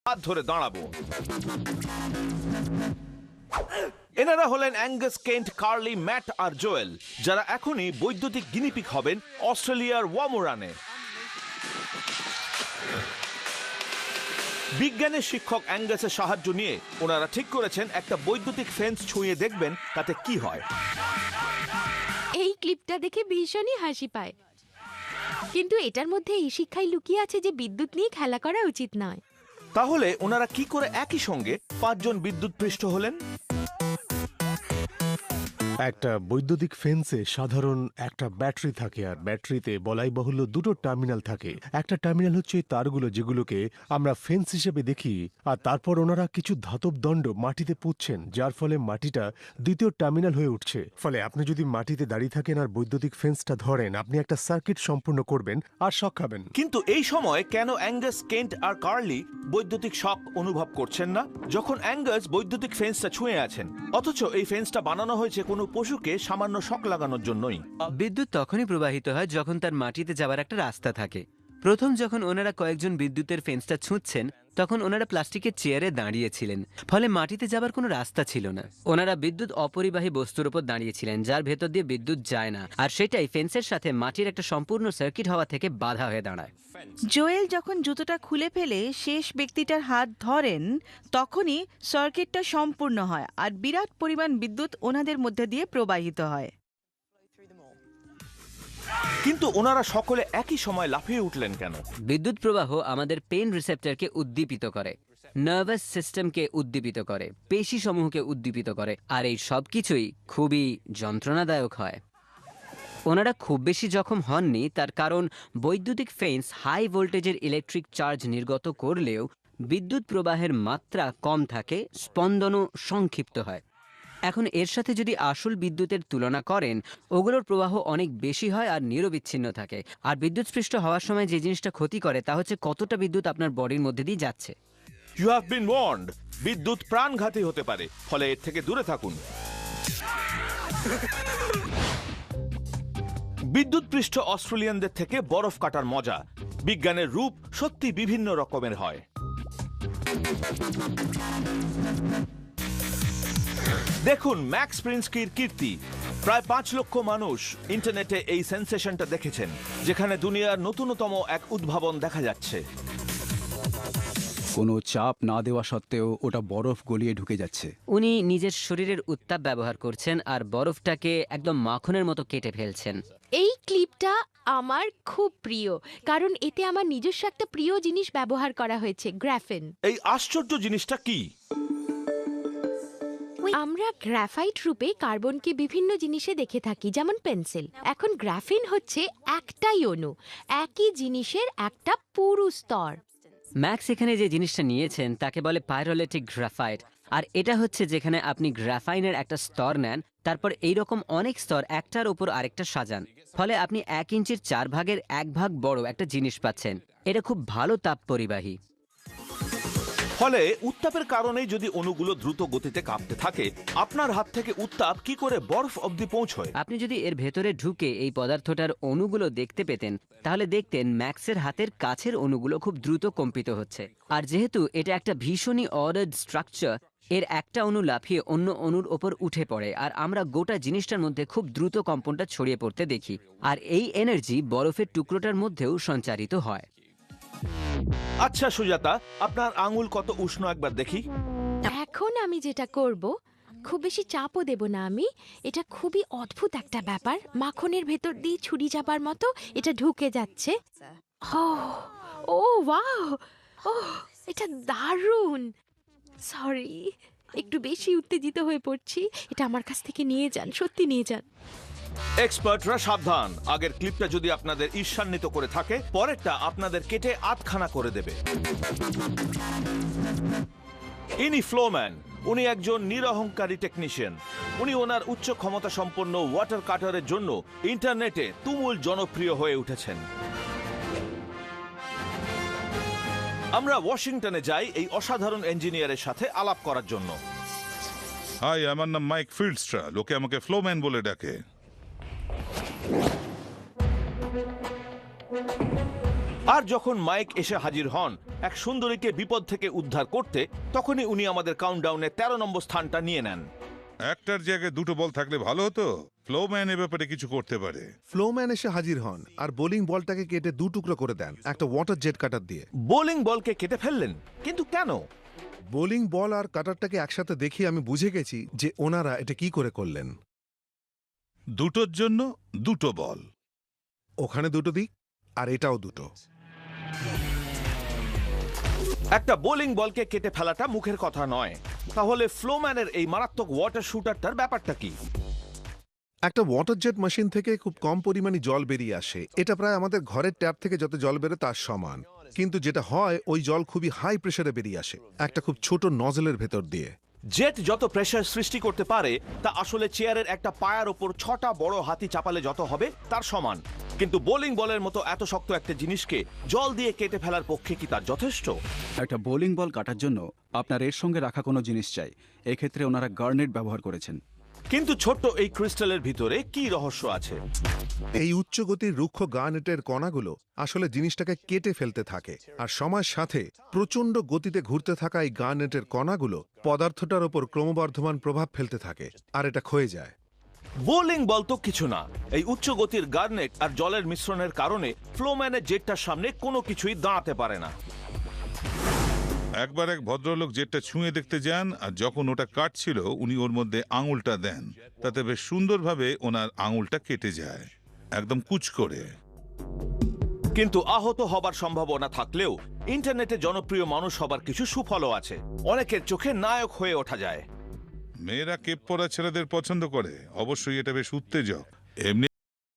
হাত ধরে দাঁড়াবো। এনারা হলেন অ্যাঙ্গাস, কেন্ট, কার্লি, ম্যাট আর জোয়েল, যারা এখনই বৈদ্যুতিক গিনিপিগ হবেন অস্ট্রেলিয়ার ওয়ামোরানে। বিজ্ঞানের শিক্ষক অ্যাঙ্গাসের সাহায্য নিয়ে ওনারা ঠিক করেছেন একটা বৈদ্যুতিক ফেন্স ছুঁয়ে দেখবেন তাতে কি হয়। এই ক্লিপটা দেখে ভীষণই হাসি পায়, কিন্তু এটার মধ্যে এই শিক্ষাই লুকিয়ে আছে যে বিদ্যুৎ নিয়ে খেলা করা উচিত নয়। তাহলে ওনারা কি করে একই সঙ্গে 5 জন বিদ্যুৎপৃষ্ট হলেন? একটা বৈদ্যুতিক ফেন্সে সাধারণ একটা ব্যাটারি থাকে, আর ব্যাটারিতে বলাই বাহুল্য দুটো টার্মিনাল থাকে। একটা টার্মিনাল হচ্ছে তারগুলো যেগুলোকে আমরা ফেন্স হিসেবে দেখি, আর তারপর ওনারা কিছু ধাতব দণ্ড মাটিতে পুঁতছেন, যার ফলে মাটিটা দ্বিতীয় টার্মিনাল হয়ে উঠছে। ফলে আপনি যদি মাটিতে দাঁড়িয়ে থাকেন আর বৈদ্যুতিক ফেন্সটা ধরেন, আপনি একটা সার্কিট সম্পূর্ণ করবেন আর শক খাবেন। কিন্তু এই সময় কেন অ্যাঙ্গাস, কেন্ট আর কার্লি বৈদ্যুতিক শক অনুভব করছেন না, যখন অ্যাঙ্গাস বৈদ্যুতিক ফেন্সটা ছুঁয়ে আছেন? অথচ এই ফেন্সটা বানানো হয়েছে কোনো পশুকে সামান্য শক লাগানোর জন্যই। বিদ্যুৎ তখনই প্রবাহিত হয় যখন তার মাটিতে যাওয়ার একটা রাস্তা থাকে। প্রথম যখন ওনারা কয়েকজন বিদ্যুতের ফেন্সটা ছুঁচ্ছেন, তখন ওনারা প্লাস্টিকের চেয়ারে দাঁড়িয়েছিলেন, ফলে মাটিতে যাবার কোনো রাস্তা ছিল না। ওনারা বিদ্যুৎ অপরিবাহী বস্তুর উপর দাঁড়িয়েছিলেন, যার ভেতর দিয়ে বিদ্যুৎ যায় না, আর সেটাই ফেন্সের সাথে মাটির একটা সম্পূর্ণ সার্কিট হওয়া থেকে বাধা হয়ে দাঁড়ায়। জোয়েল যখন জুতোটা খুলে ফেলে শেষ ব্যক্তিটার হাত ধরেন, তখনই সার্কিটটা সম্পূর্ণ হয় আর বিরাট পরিমাণ বিদ্যুৎ ওনাদের মধ্যে দিয়ে প্রবাহিত হয়। কিন্তু ওনারা সকলে একই সময় লাফিয়ে উঠলেন কেন? বিদ্যুৎ প্রবাহ আমাদের পেন রিসেপ্টরকে উদ্দীপিত করে, নার্ভাস সিস্টেমকে উদ্দীপিত করে, পেশি সমূহকে উদ্দীপিত করে, আর এই সব কিছুই খুবই যন্ত্রণাদায়ক হয়। ওনারা খুব বেশি জখম হননি, তার কারণ বৈদ্যুতিক ফেন্স হাই ভোল্টেজের ইলেকট্রিক চার্জ নির্গত করলেও বিদ্যুৎ প্রবাহের মাত্রা কম থাকে, স্পন্দনও সংক্ষিপ্ত হয়। এখন এর সাথে যদি আসল বিদ্যুতের তুলনা করেন, ওগুলোর প্রবাহ অনেক বেশি হয় আর নিরবিচ্ছিন্ন থাকে। আর বিদ্যুৎস্পৃষ্ট হওয়ার সময় যে জিনিসটা ক্ষতি করে তা হচ্ছে কতটা বিদ্যুৎ আপনার বডির মধ্যে দিয়ে যাচ্ছে। You have been warned. বিদ্যুৎ প্রাণঘাতী হতে পারে, ফলে এর থেকে দূরে থাকুন। বিদ্যুৎপৃষ্ট অস্ট্রেলিয়ানদের থেকে বরফ কাটার মজা। বিজ্ঞানের রূপ সত্যি বিভিন্ন রকমের হয়। দেখুন ম্যাক্স প্রিন্সকির কীর্তি। প্রায় 5 লক্ষ মানুষ ইন্টারনেটে এই সেন্সেশনটা দেখেছেন, যেখানে দুনিয়ার নতুনতম এক উদ্ভাবন দেখা যাচ্ছে। কোনো চাপ না দেওয়া সত্ত্বেও ওটা বরফ গলিয়ে ঢুকে যাচ্ছে। উনি নিজের শরীরের উত্তাপ ব্যবহার করছেন আর বরফটাকে একদম মাখনের মতো কেটে ফেলছেন। এই ক্লিপটা আমার খুব প্রিয়, কারণ এতে আমার নিজস্ব একটা প্রিয় জিনিস ব্যবহার করা হয়েছে, গ্রাফেন। এই আশ্চর্য জিনিসটা কি? আমরা গ্রাফাইট রূপে কার্বনকে বিভিন্ন জিনিসে দেখে থাকি, যেমন পেন্সিল। এখন গ্রাফিন হচ্ছে একটাই অণু, একই জিনিসের একটা পুরু স্তর। ম্যাক্স এখানে যে জিনিসটা নিয়েছেন তাকে বলে পাইরোলিটিক গ্রাফাইট, আর এটা হচ্ছে যেখানে আপনি গ্রাফাইনের একটা স্তর নেন, তারপর এইরকম অনেক স্তর একটার উপর আরেকটা সাজান, ফলে আপনি 1 ইঞ্চির 4 ভাগের 1 ভাগ বড় একটা জিনিস পাচ্ছেন। এটা খুব ভালো তাপ পরিবাহী। ফলে উত্তাপের কারণেই যদি অণুগুলো দ্রুত গতিতে কাঁপতে থাকে, আপনার হাত থেকে উত্তাপ কি করে বরফ অবধি পৌঁছয়? আপনি যদি এর ভেতরে ঢুকে এই পদার্থটার অণুগুলো দেখতে পেতেন, তাহলে দেখতেন ম্যাক্সের হাতের কাছের অণুগুলো খুব দ্রুত কম্পিত হচ্ছে। আর যেহেতু এটা একটা ভীষণই অর্ডার্ড স্ট্রাকচার, এর একটা অণু লাফিয়ে অন্য অণুর ওপর উঠে পড়ে, আর আমরা গোটা জিনিসটার মধ্যে খুব দ্রুত কম্পনটা ছড়িয়ে পড়তে দেখি। আর এই এনার্জি বরফের টুকরোটার মধ্যেও সঞ্চারিত হয়। আচ্ছা সুজাতা, আপনার আঙুল কত উষ্ণ একবার দেখি। এখন আমি যেটা করব, খুব বেশি চাপও দেব না আমি। এটা খুবই অদ্ভুত একটা ব্যাপার, মাখনের ভেতর দিয়ে ছুরি চাপার মতো এটা ঢুকে যাচ্ছে। ও ওয়াও, ও এটা দারুণ। সরি, একটু বেশি উত্তেজিত হয়ে পড়ছি। এটা আমার কাছ থেকে নিয়ে যান, সত্যি নিয়ে যান। এক্সপার্টরা সাবধান, আগের ক্লিপটা যদি আপনাদের ঈর্ষান্বিত করে থাকে, পরেরটা আপনাদের কেটে আধখানা করে দেবে। ইনি ফ্লোম্যান। উনি একজন নিরহংকারী টেকনিশিয়ান। উনি ওনার উচ্চ ক্ষমতা সম্পন্ন ওয়াটার কাটারের জন্য ইন্টারনেটে তুমুল জনপ্রিয় হয়ে উঠেছেন। আমরা ওয়াশিংটনে যাই এই অসাধারণ ইঞ্জিনিয়ারের সাথে আলাপ করার জন্য। হাই, আমার নাম মাইক ফিল্ডস্ট্রা, লোকে আমাকে ফ্লোম্যান বলে ডাকে। আর যখন মাইক এসে হাজির হন এক সুন্দরীকে বিপদ থেকে উদ্ধার করতে, তখনই উনি আমাদের কাউন্টডাউনে 13 নম্বর স্থানটা নিয়ে নেন। একটার জায়গায় দুটো বল থাকলে ভালো হতো। ফ্লোম্যান এ ব্যাপারে কিছু করতে পারে। ফ্লোম্যান এসে হাজির হন আর বোলিং বলটাকে কেটে দু টুকরো করে দেন একটা ওয়াটার জেট কাটার দিয়ে। বোলিং বলকে কেটে ফেললেন, কিন্তু কেন? বোলিং বল আর কাটারটাকে একসাথে দেখে আমি বুঝে গেছি যে ওনারা এটা কি করে করলেন। দুটোর জন্য দুটো বল। ওখানে দুটো দিক আর এটাও দুটো। একটা বোলিং বলকে কেটে ফেলাটা মুখের কথা নয়। তাহলে ফ্লোম্যানের এই মারাত্মক ওয়াটার শুটারটার ব্যাপারটা কি? একটা ওয়াটার জেট মেশিন থেকে খুব কম পরিমাণে জল বেরিয়ে আসে। এটা প্রায় আমাদের ঘরের ট্যাপ থেকে যত জল বেরোয় তার সমান। কিন্তু যেটা হয় ওই জল খুবই হাই প্রেসারে বেরিয়ে আসে একটা খুব ছোট নজলের ভেতর দিয়ে। জেট যত প্রেসার সৃষ্টি করতে পারে তা আসলে চেয়ারের একটা পায়ার ওপর 6টা বড় হাতি চাপালে যত হবে তার সমান। কিন্তু বোলিং বলের মতো এত শক্ত একটা জিনিসকে জল দিয়ে কেটে ফেলার পক্ষে কি তার যথেষ্ট? একটা বোলিং বল কাটার জন্য আপনার এর সঙ্গে রাখা কোনো জিনিস চাই। এক্ষেত্রে ওনারা গার্নেট ব্যবহার করেছেন। কিন্তু ছোট্ট এই ক্রিস্টালের ভিতরে কি রহস্য আছে? এই উচ্চগতির রুক্ষ গার্নেটের কণাগুলো আসলে জিনিসটাকে কেটে ফেলতে থাকে আর সময়ের সাথে প্রচণ্ড গতিতে ঘুরতে থাকা এই গার্নেটের কণাগুলো পদার্থটার ওপর ক্রমবর্ধমান প্রভাব ফেলতে থাকে আর এটা ক্ষয়ে যায়। বোলিং বল তো কিছু না, এই উচ্চ গতির গার্নেট আর জলের মিশ্রণের কারণে ফ্লোম্যানের জেটটার সামনে কোনো কিছুই দাঁড়াতে পারে না। একবার এক ভদ্রলোক জেটটা ছুঁয়ে দেখতে যান, আর যখন ওটা কাটছিল উনি ওর মধ্যে আঙুলটা দেন। তাতে বেশ সুন্দরভাবে ওনার আঙুলটা কেটে যায়, একদম কুচ করে। কিন্তু আহত হবার সম্ভাবনা থাকলেও ইন্টারনেটে জনপ্রিয় মানুষ হবার কিছু সুফলও আছে। অনেকের চোখে নায়ক হয়ে ওঠা যায়। মেয়েরা কেপ পরা ছেলেদের পছন্দ করে, অবশ্যই এটা বেশ উত্তেজক। এমনি